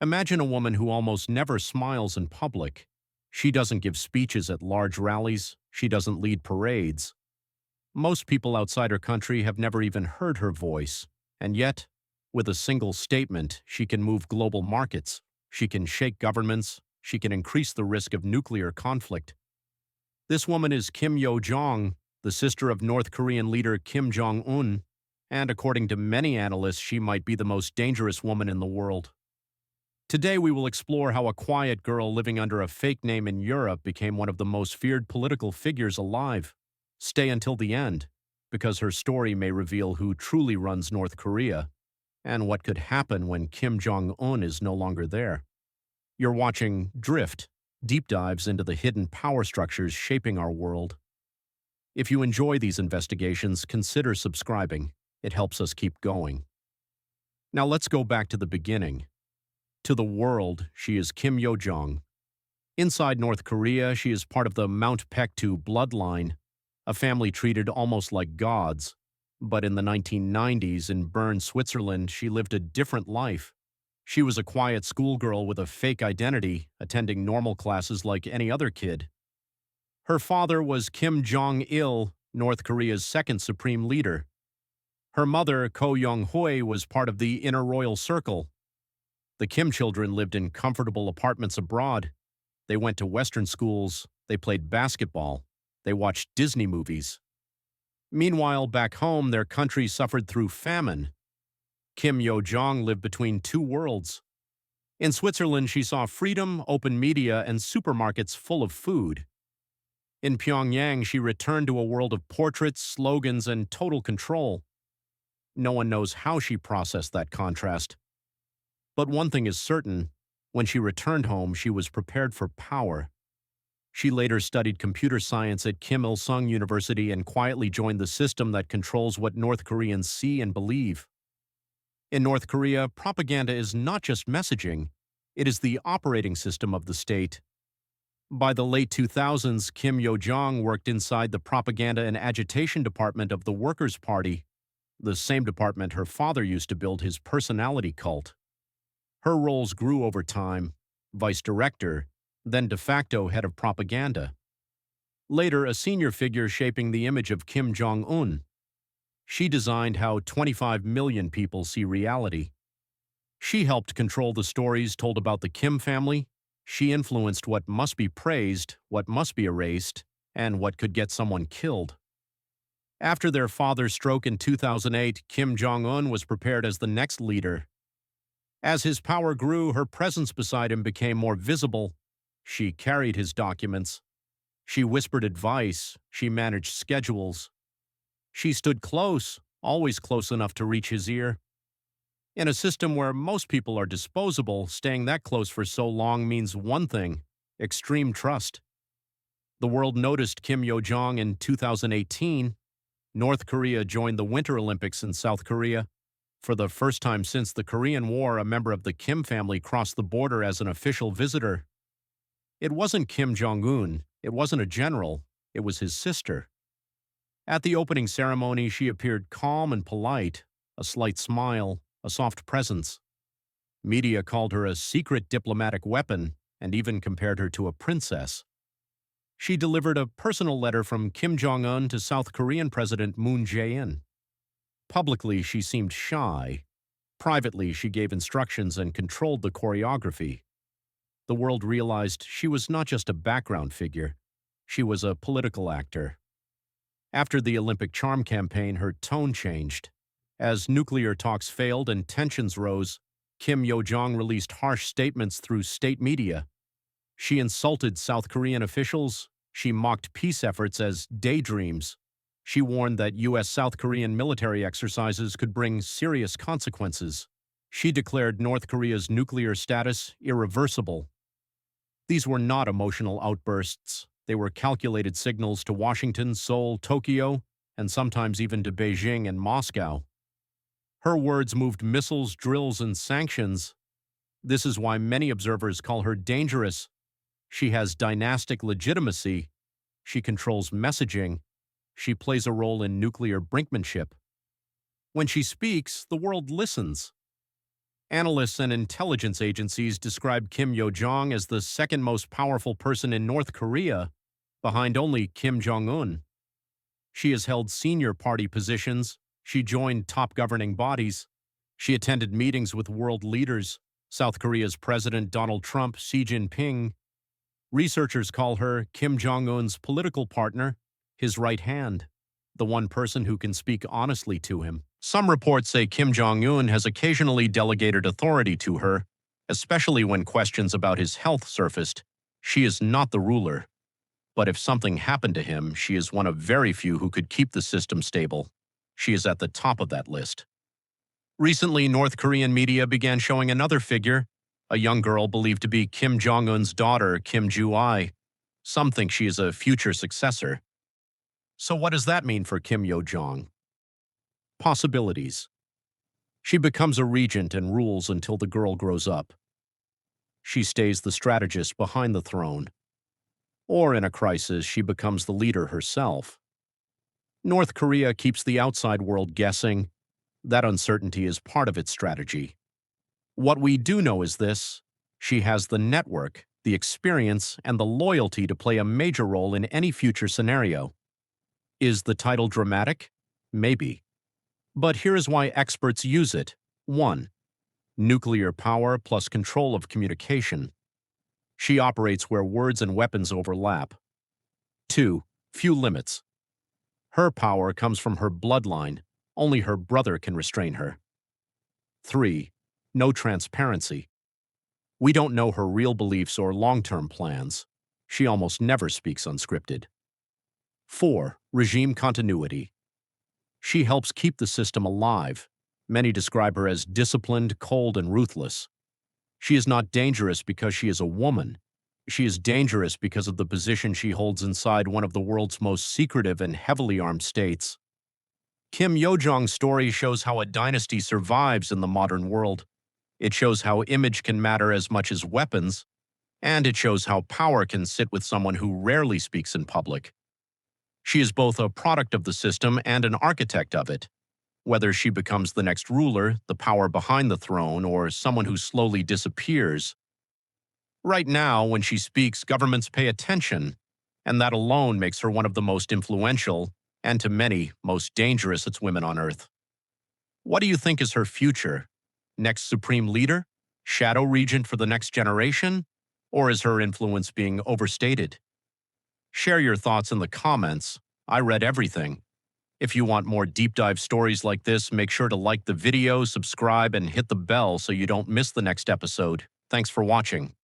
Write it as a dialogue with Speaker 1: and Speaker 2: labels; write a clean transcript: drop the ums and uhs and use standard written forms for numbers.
Speaker 1: Imagine a woman who almost never smiles in public. She doesn't give speeches at large rallies. She doesn't lead parades. Most people outside her country have never even heard her voice. And yet, with a single statement, she can move global markets. She can shake governments. She can increase the risk of nuclear conflict. This woman is Kim Yo-jong, the sister of North Korean leader Kim Jong-un, and according to many analysts, she might be the most dangerous woman in the world. Today we will explore how a quiet girl living under a fake name in Europe became one of the most feared political figures alive. Stay until the end, because her story may reveal who truly runs North Korea and what could happen when Kim Jong-un is no longer there. You're watching Drift, deep dives into the hidden power structures shaping our world. If you enjoy these investigations, consider subscribing. It helps us keep going. Now let's go back to the beginning. To the world, she is Kim Yo-jong. Inside North Korea, she is part of the Mount Paektu bloodline, a family treated almost like gods. But in the 1990s, in Bern, Switzerland, she lived a different life. She was a quiet schoolgirl with a fake identity, attending normal classes like any other kid. Her father was Kim Jong-il, North Korea's second supreme leader. Her mother, Ko Young-hoi, was part of the inner royal circle. The Kim children lived in comfortable apartments abroad. They went to Western schools. They played basketball. They watched Disney movies. Meanwhile, back home, their country suffered through famine. Kim Yo-jong lived between two worlds. In Switzerland, she saw freedom, open media, and supermarkets full of food. In Pyongyang, she returned to a world of portraits, slogans, and total control. No one knows how she processed that contrast. But one thing is certain, when she returned home, she was prepared for power. She later studied computer science at Kim Il-sung University and quietly joined the system that controls what North Koreans see and believe. In North Korea, propaganda is not just messaging, it is the operating system of the state. By the late 2000s, Kim Yo-jong worked inside the propaganda and agitation department of the Workers' Party, the same department her father used to build his personality cult. Her roles grew over time: vice director, then de facto head of propaganda. Later, a senior figure shaping the image of Kim Jong-un. She designed how 25 million people see reality. She helped control the stories told about the Kim family. She influenced what must be praised, what must be erased, and what could get someone killed. After their father's stroke in 2008, Kim Jong-un was prepared as the next leader. As his power grew, her presence beside him became more visible. She carried his documents. She whispered advice. She managed schedules. She stood close, always close enough to reach his ear. In a system where most people are disposable, staying that close for so long means one thing: extreme trust. The world noticed Kim Yo-jong in 2018. North Korea joined the Winter Olympics in South Korea. For the first time since the Korean War, a member of the Kim family crossed the border as an official visitor. It wasn't Kim Jong-un, it wasn't a general, it was his sister. At the opening ceremony, she appeared calm and polite, a slight smile, a soft presence. Media called her a secret diplomatic weapon and even compared her to a princess. She delivered a personal letter from Kim Jong-un to South Korean President Moon Jae-in. Publicly, she seemed shy. Privately, she gave instructions and controlled the choreography. The world realized she was not just a background figure. She was a political actor. After the Olympic charm campaign, her tone changed. As nuclear talks failed and tensions rose, Kim Yo-jong released harsh statements through state media. She insulted South Korean officials. She mocked peace efforts as daydreams. She warned that U.S.-South Korean military exercises could bring serious consequences. She declared North Korea's nuclear status irreversible. These were not emotional outbursts. They were calculated signals to Washington, Seoul, Tokyo, and sometimes even to Beijing and Moscow. Her words moved missiles, drills, and sanctions. This is why many observers call her dangerous. She has dynastic legitimacy. She controls messaging. She plays a role in nuclear brinkmanship. When she speaks, the world listens. Analysts and intelligence agencies describe Kim Yo-jong as the second most powerful person in North Korea, behind only Kim Jong-un. She has held senior party positions, she joined top governing bodies, she attended meetings with world leaders, South Korea's President Donald Trump, Xi Jinping. Researchers call her Kim Jong-un's political partner, his right hand, the one person who can speak honestly to him. Some reports say Kim Jong-un has occasionally delegated authority to her, especially when questions about his health surfaced. She is not the ruler. But if something happened to him, she is one of very few who could keep the system stable. She is at the top of that list. Recently, North Korean media began showing another figure, a young girl believed to be Kim Jong-un's daughter, Kim Ju-I. Some think she is a future successor. So what does that mean for Kim Yo-jong? Possibilities. She becomes a regent and rules until the girl grows up. She stays the strategist behind the throne. Or in a crisis, she becomes the leader herself. North Korea keeps the outside world guessing. That uncertainty is part of its strategy. What we do know is this: she has the network, the experience, and the loyalty to play a major role in any future scenario. Is the title dramatic? Maybe. But here is why experts use it. 1. Nuclear power plus control of communication. She operates where words and weapons overlap. 2. Few limits. Her power comes from her bloodline. Only her brother can restrain her. 3. No transparency. We don't know her real beliefs or long-term plans. She almost never speaks unscripted. 4. Regime continuity. She helps keep the system alive. Many describe her as disciplined, cold, and ruthless. She is not dangerous because she is a woman. She is dangerous because of the position she holds inside one of the world's most secretive and heavily armed states. Kim Yo-jong's story shows how a dynasty survives in the modern world. It shows how image can matter as much as weapons, and it shows how power can sit with someone who rarely speaks in public. She is both a product of the system and an architect of it. Whether she becomes the next ruler, the power behind the throne, or someone who slowly disappears. Right now, when she speaks, governments pay attention, and that alone makes her one of the most influential, and to many, most dangerous women on Earth. What do you think is her future? Next supreme leader? Shadow regent for the next generation? Or is her influence being overstated? Share your thoughts in the comments. I read everything. If you want more deep dive stories like this, make sure to like the video, subscribe, and hit the bell so you don't miss the next episode. Thanks for watching.